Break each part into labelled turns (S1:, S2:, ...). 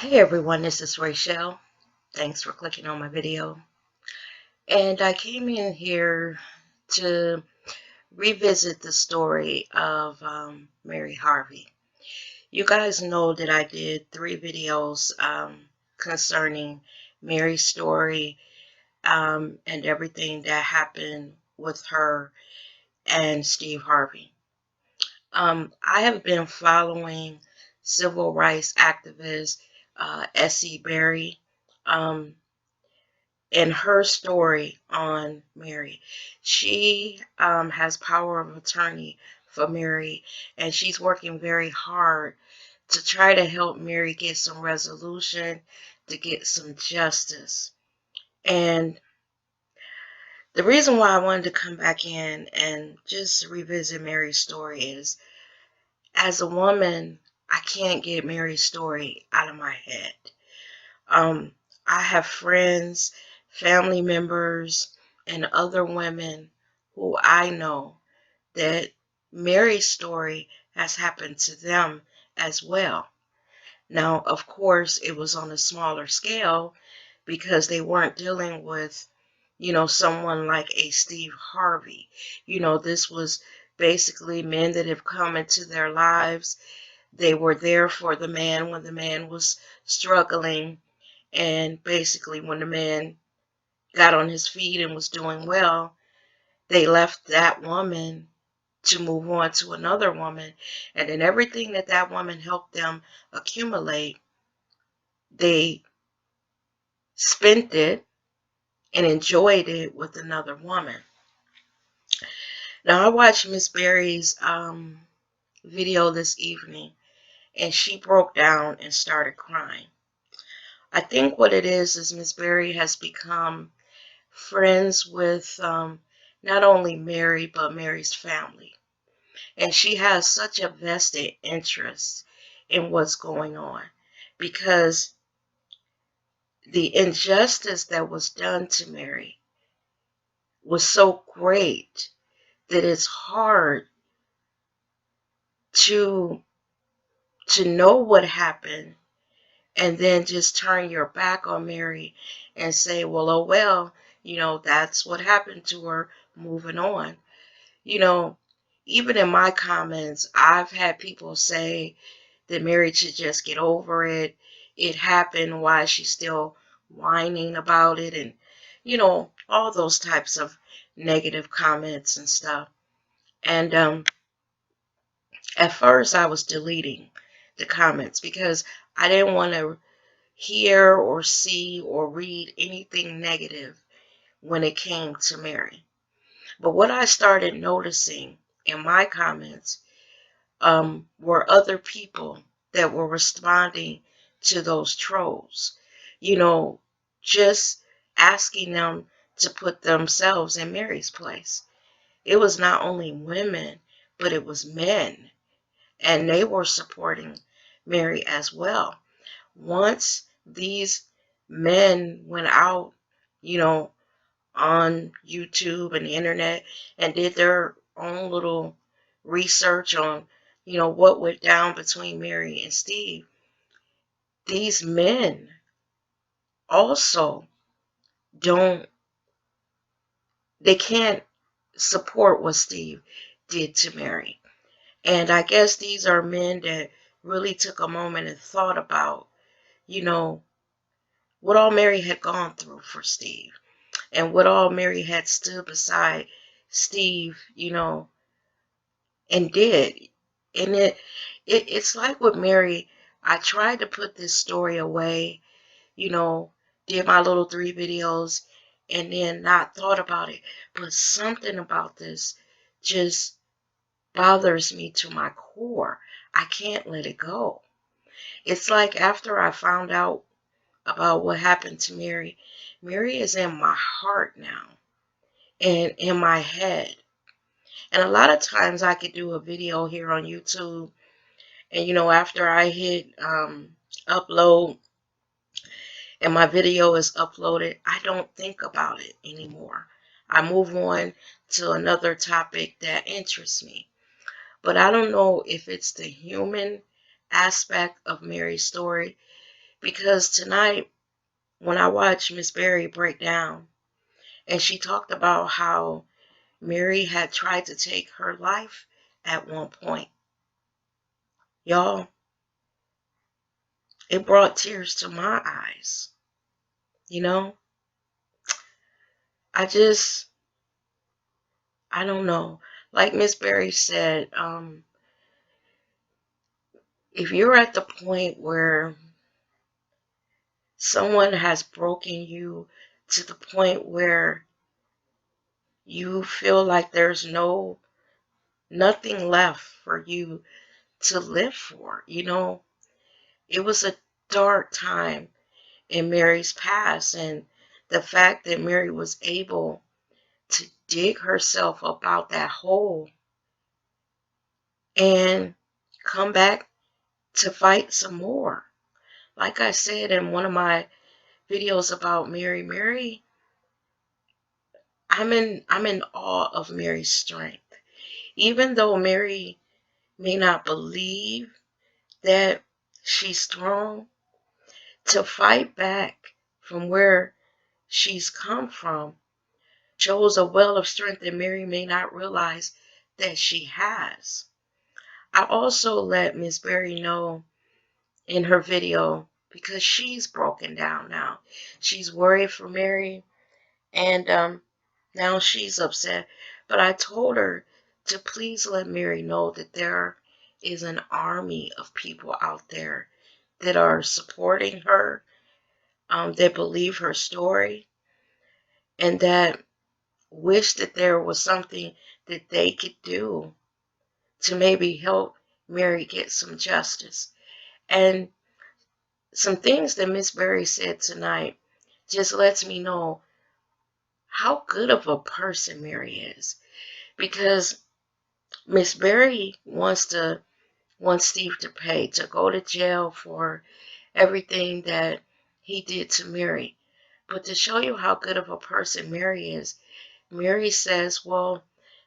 S1: Hey everyone, this is Rachel. Thanks for clicking on my video. And I came in here to revisit the story of Mary Harvey. You guys know that I did 3 videos concerning Mary's story and everything that happened with her and Steve Harvey. I have been following civil rights activist S.E. Berry. Um, in her story on Mary. She has power of attorney for Mary, and she's working very hard to try to help Mary get some resolution, to get some justice. And the reason why I wanted to come back in and just revisit Mary's story is, as a woman, I can't get Mary's story out of my head. Um, I have friends, family members, and other women who I know that Mary's story has happened to them as well. Now, of course, it was on a smaller scale because they weren't dealing with, someone like a Steve Harvey. This was basically men that have come into their lives. They were there for the man when the man was struggling, and basically, when the man got on his feet and was doing well, they left that woman to move on to another woman. And then everything that that woman helped them accumulate, they spent it and enjoyed it with another woman. Now, I watched Miss Berry's video this evening, and she broke down and started crying. I think what it is Miss Berry has become friends with not only Mary, but Mary's family. And she has such a vested interest in what's going on, because the injustice that was done to Mary was so great that it's hard to know what happened and then just turn your back on Mary and say, well, oh well, that's what happened to her, moving on. You know, even in my comments, I've had people say that Mary should just get over it. It happened. Why is she still whining about it? And, all those types of negative comments and stuff. And at first, I was deleting the comments because I didn't want to hear or see or read anything negative when it came to Mary. But what I started noticing in my comments were other people that were responding to those trolls, just asking them to put themselves in Mary's place. It was not only women, but it was men, and they were supporting Mary as well. Once these men went out, you know, on YouTube and the internet and did their own little research on, what went down between Mary and Steve, these men also don't, they can't support what Steve did to Mary. And I guess these are men that really took a moment and thought about, you know, what all Mary had gone through for Steve, and what all Mary had stood beside Steve, and did. And it's like with Mary, I tried to put this story away, you know, did my little 3 videos and then not thought about it. But something about this just bothers me to my core. I can't let it go. It's like after I found out about what happened to Mary, Mary is in my heart now and in my head. And a lot of times I could do a video here on YouTube, and after I hit upload and my video is uploaded, I don't think about it anymore. I move on to another topic that interests me. But I don't know if it's the human aspect of Mary's story, Because tonight, when I watched Miss Berry break down, and she talked about how Mary had tried to take her life at one point. Y'all, it brought tears to my eyes. You know, I just, I don't know. Like Miss Berry said, if you're at the point where someone has broken you to the point where you feel like there's nothing left for you to live for, it was a dark time in Mary's past, and the fact that Mary was able to dig herself up out that hole and come back to fight some more. Like I said in one of my videos about Mary, I'm in awe of Mary's strength. Even though Mary may not believe that she's strong, to fight back from where she's come from shows a well of strength that Mary may not realize that she has. I also let Miss Berry know in her video, because she's broken down now. She's worried for Mary, and now she's upset. But I told her to please let Mary know that there is an army of people out there that are supporting her, that believe her story, and that wish that there was something that they could do to maybe help Mary get some justice. And some things that Miss Berry said tonight just lets me know how good of a person Mary is. Because Miss Berry wants Steve to pay, to go to jail for everything that he did to Mary. But to show you how good of a person Mary is, Mary says, well,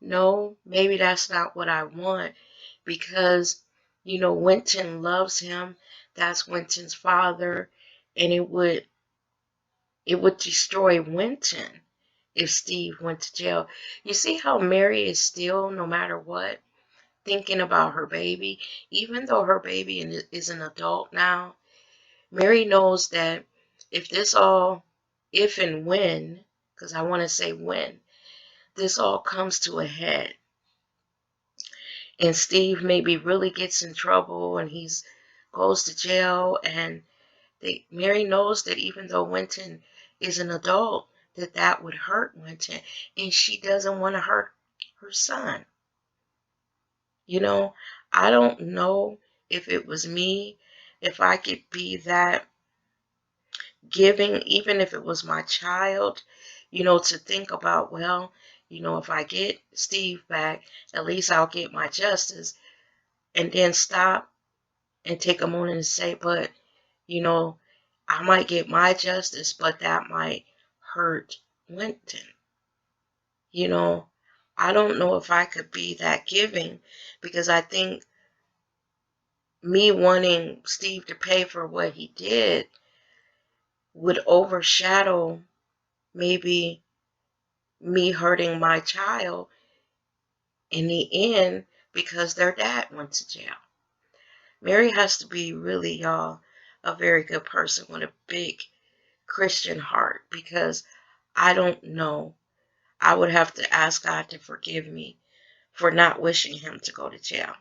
S1: no, maybe that's not what I want, because, Winton loves him. That's Winton's father, and it would destroy Winton if Steve went to jail. You see how Mary is still, no matter what, thinking about her baby, even though her baby is an adult now. Mary knows that if this all, if and when, because I want to say when, this all comes to a head, and Steve maybe really gets in trouble and he's goes to jail, and Mary knows that even though Winton is an adult, that would hurt Winton, and she doesn't want to hurt her son. I don't know if it was me, if I could be that giving, even if it was my child, to think about, well, if I get Steve back, at least I'll get my justice, and then stop and take a moment and say, but, I might get my justice, but that might hurt Winton. I don't know if I could be that giving, because I think me wanting Steve to pay for what he did would overshadow maybe me hurting my child in the end because their dad went to jail. Mary has to be really, y'all, a very good person with a big Christian heart, because I don't know. I would have to ask God to forgive me for not wishing him to go to jail.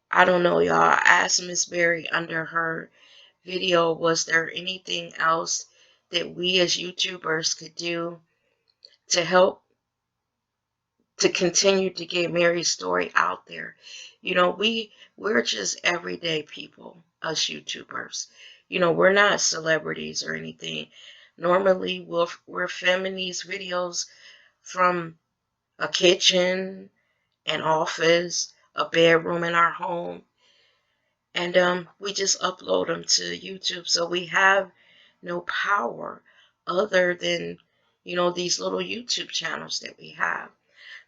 S1: I don't know, y'all. I asked Miss Berry under her video, was there anything else that we as YouTubers could do to help to continue to get Mary's story out there? We're just everyday people, us YouTubers. We're not celebrities or anything. Normally, we're filming these videos from a kitchen, an office, a bedroom in our home, and we just upload them to YouTube. So we have no power other than, these little YouTube channels that we have.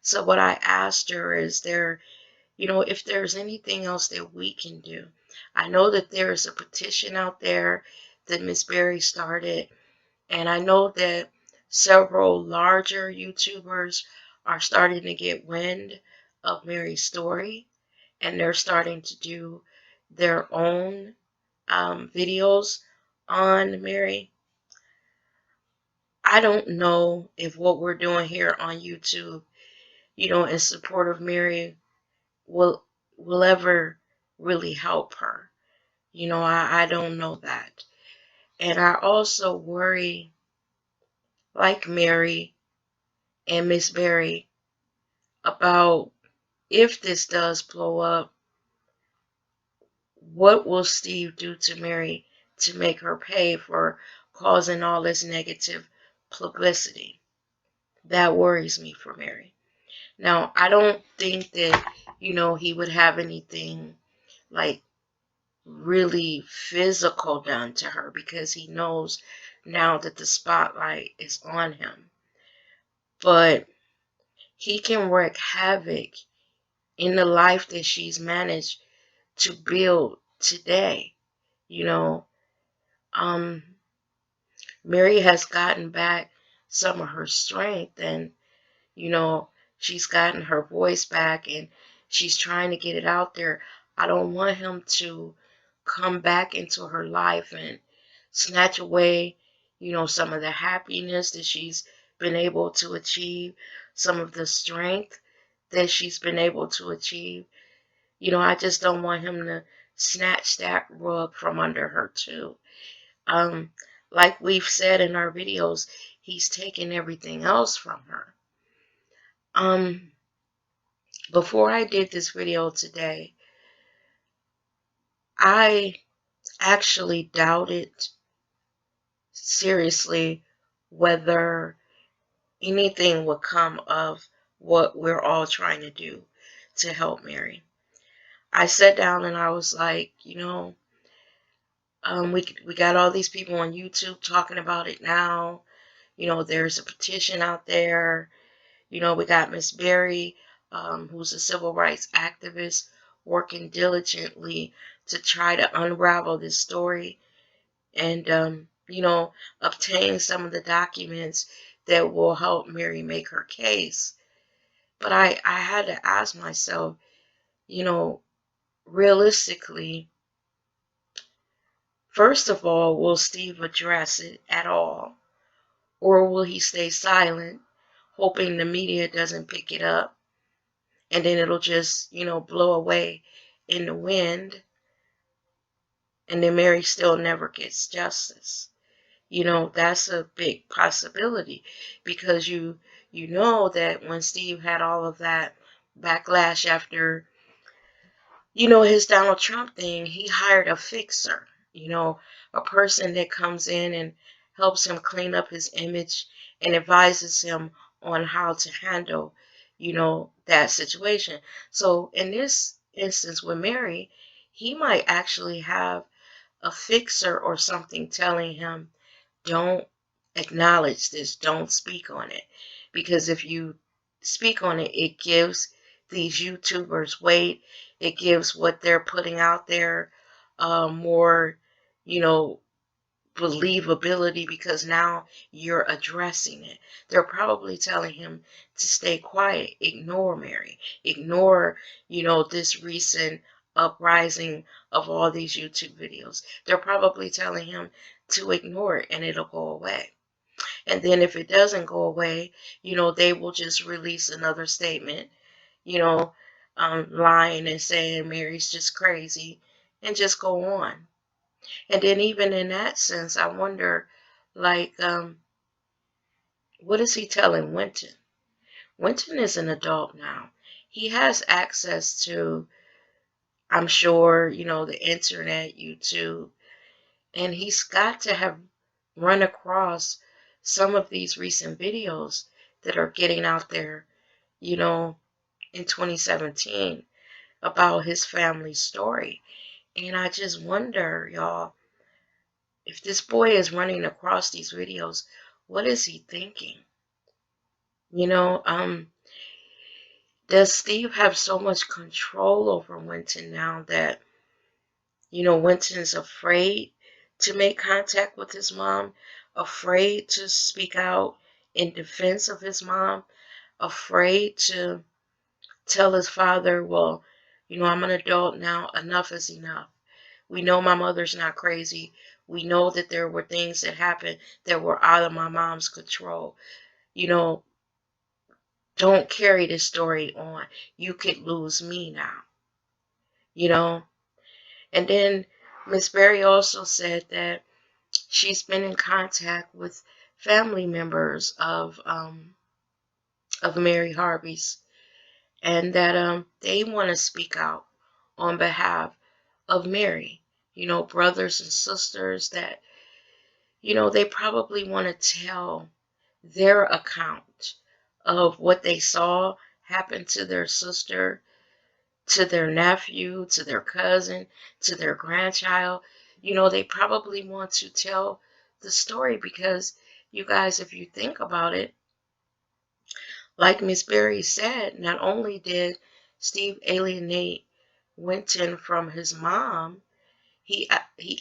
S1: So what I asked her is if there's anything else that we can do. I know that there is a petition out there that Miss Berry started, and I know that several larger YouTubers are starting to get wind of Mary's story, and they're starting to do their own videos on Mary. I don't know if what we're doing here on YouTube, in support of Mary, will ever really help her. I don't know that. And I also worry, like Mary and Miss Berry, about if this does blow up, what will Steve do to Mary to make her pay for causing all this negative publicity? That worries me for Mary. Now, I don't think that, he would have anything like really physical done to her because he knows now that the spotlight is on him. But he can wreak havoc in the life that she's managed to build today. You know, um, Mary has gotten back some of her strength, and you know, she's gotten her voice back and she's trying to get it out there. I don't want him to come back into her life and snatch away, some of the happiness that she's been able to achieve, some of the strength that she's been able to achieve. I just don't want him to snatch that rug from under her too. Um, like we've said in our videos, he's taken everything else from her. Um, Before I did this video today, I actually doubted seriously whether anything would come of what we're all trying to do to help Mary. I sat down and I was like, we got all these people on YouTube talking about it now. There's a petition out there. We got Miss Berry, who's a civil rights activist, working diligently to try to unravel this story and, obtain some of the documents that will help Mary make her case. But I had to ask myself, you know, realistically, first of all, will Steve address it at all? Or will he stay silent, hoping the media doesn't pick it up? And then it'll just, blow away in the wind, and then Mary still never gets justice. That's a big possibility because you know that when Steve had all of that backlash after, his Donald Trump thing, he hired a fixer, a person that comes in and helps him clean up his image and advises him on how to handle, that situation. So in this instance with Mary, he might actually have a fixer or something telling him, don't acknowledge this, don't speak on it. Because if you speak on it, it gives these YouTubers weight, it gives what they're putting out there more, you know, believability because now you're addressing it. They're probably telling him to stay quiet, ignore Mary, ignore, this recent uprising of all these YouTube videos. They're probably telling him to ignore it and it'll go away. And then if it doesn't go away, they will just release another statement, you know, lying and saying Mary's just crazy and just go on. And then even in that sense, I wonder, like, what is he telling Winton? Winton is an adult now. He has access to, I'm sure, the internet, YouTube, and he's got to have run across some of these recent videos that are getting out there, in 2017 about his family story. And I just wonder, y'all, if this boy is running across these videos, what is he thinking? You know, um, does Steve have so much control over Winton now that Winston's afraid to make contact with his mom, afraid to speak out in defense of his mom, afraid to tell his father, well, I'm an adult now, enough is enough. We know my mother's not crazy. We know that there were things that happened that were out of my mom's control. You know, don't carry this story on. You could lose me now, you know. And then Miss Berry also said that she's been in contact with family members of Mary Harvey's, and that they want to speak out on behalf of Mary. Brothers and sisters that they probably want to tell their account of what they saw happen to their sister, to their nephew, to their cousin, to their grandchild. They probably want to tell the story because, you guys, if you think about it, like Miss Berry said, not only did Steve alienate Winton from his mom, he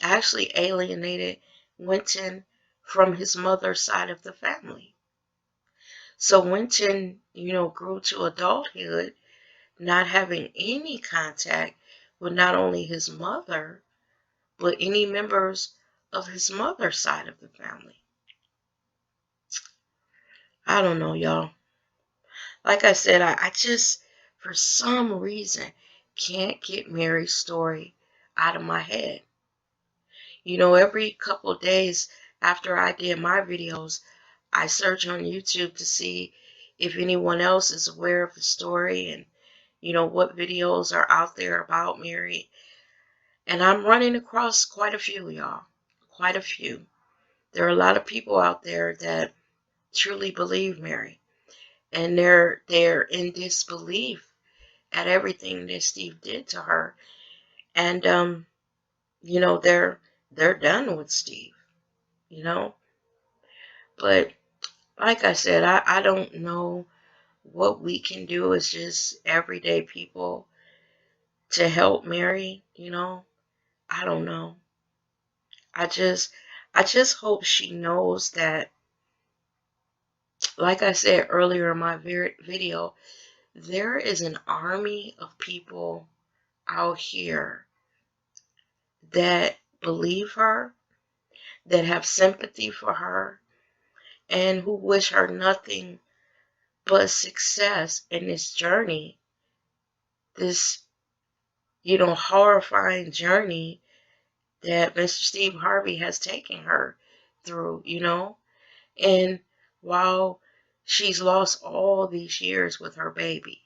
S1: actually alienated Winton from his mother's side of the family. So Winton, grew to adulthood not having any contact with not only his mother, but any members of his mother's side of the family. I don't know, y'all. Like I said, I just, for some reason, can't get Mary's story out of my head. Every couple of days after I did my videos, I search on YouTube to see if anyone else is aware of the story and, what videos are out there about Mary. And I'm running across quite a few, y'all. Quite a few. There are a lot of people out there that truly believe Mary. And they're in disbelief at everything that Steve did to her. And they're done with Steve, you know. But like I said, I don't know what we can do as just everyday people to help Mary, I don't know. I just I just hope she knows that, like I said earlier in my video, there is an army of people out here that believe her, that have sympathy for her, and who wish her nothing but success in this journey, this, horrifying journey that Mr. Steve Harvey has taken her through, And while she's lost all these years with her baby,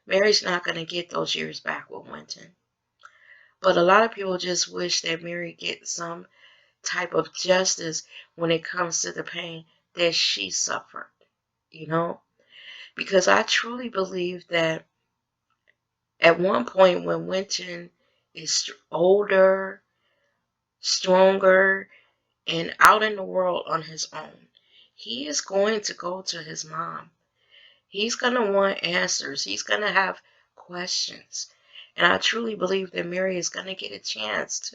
S1: Mary's not going to get those years back with Winton. But a lot of people just wish that Mary gets some type of justice when it comes to the pain that she suffered, Because I truly believe that at one point when Winton is older, stronger, and out in the world on his own, he is going to go to his mom. He's going to want answers. He's going to have questions. And I truly believe that Mary is going to get a chance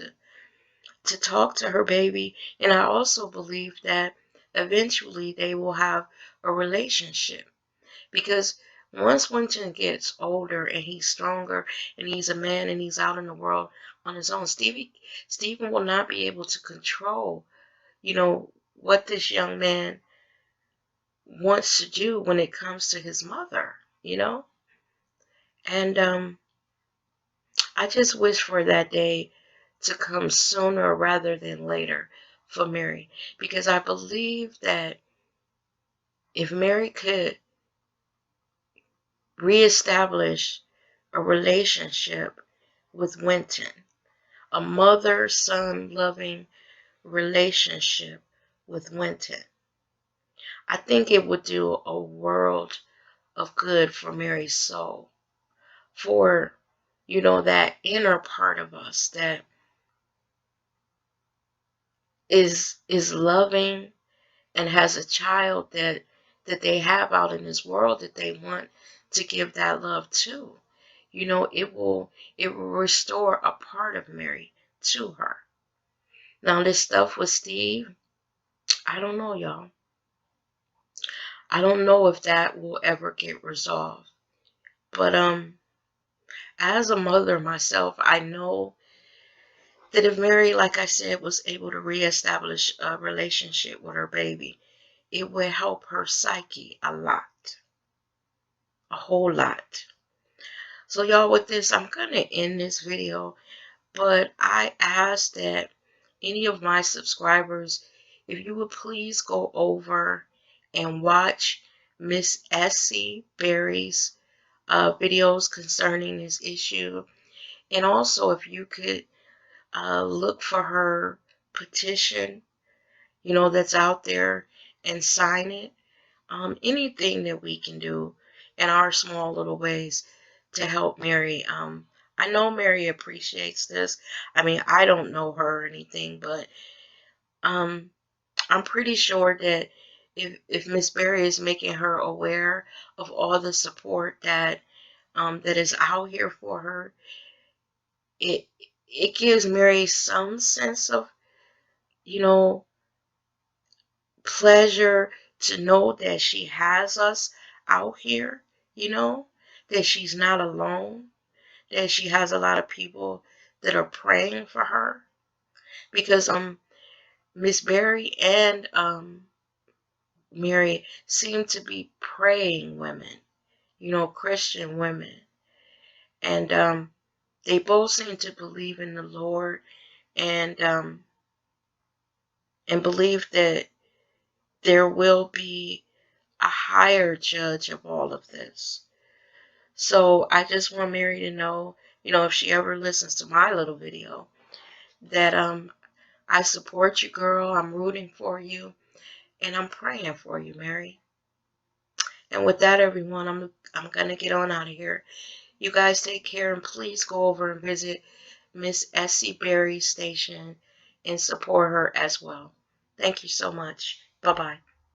S1: to talk to her baby. And I also believe that eventually they will have a relationship. Because once Winton gets older and he's stronger and he's a man and he's out in the world on his own, Stephen will not be able to control, what this young man wants to do when it comes to his mother, And I just wish for that day to come sooner rather than later for Mary. Because I believe that if Mary could reestablish a relationship with Winton, a mother-son loving relationship with Winton, I think it would do a world of good for Mary's soul, for, that inner part of us that is loving and has a child that they have out in this world that they want to give that love to, it will restore a part of Mary to her. Now this stuff with Steve, I don't know, y'all. I don't know if that will ever get resolved. But as a mother myself, I know that if Mary, like I said, was able to reestablish a relationship with her baby, it would help her psyche a lot, a whole lot. So y'all, with this, I'm going to end this video, but I ask that any of my subscribers, if you would please go over and watch Miss Essie Berry's videos concerning this issue. And also, if you could look for her petition, that's out there and sign it. Anything that we can do in our small little ways to help Mary. I know Mary appreciates this. I mean, I don't know her or anything, but I'm pretty sure that if Miss Berry is making her aware of all the support that that is out here for her, it gives Mary some sense of, you know, pleasure to know that she has us out here, that she's not alone, that she has a lot of people that are praying for her. Because Miss Berry and Mary seem to be praying women, Christian women. And they both seem to believe in the Lord and believe that there will be a higher judge of all of this. So I just want Mary to know, if she ever listens to my little video, that I support you, girl. I'm rooting for you, and I'm praying for you, Mary. And with that, everyone, I'm gonna get on out of here. You guys take care, and please go over and visit Miss Essie Berry's station and support her as well. Thank you so much. Bye-bye.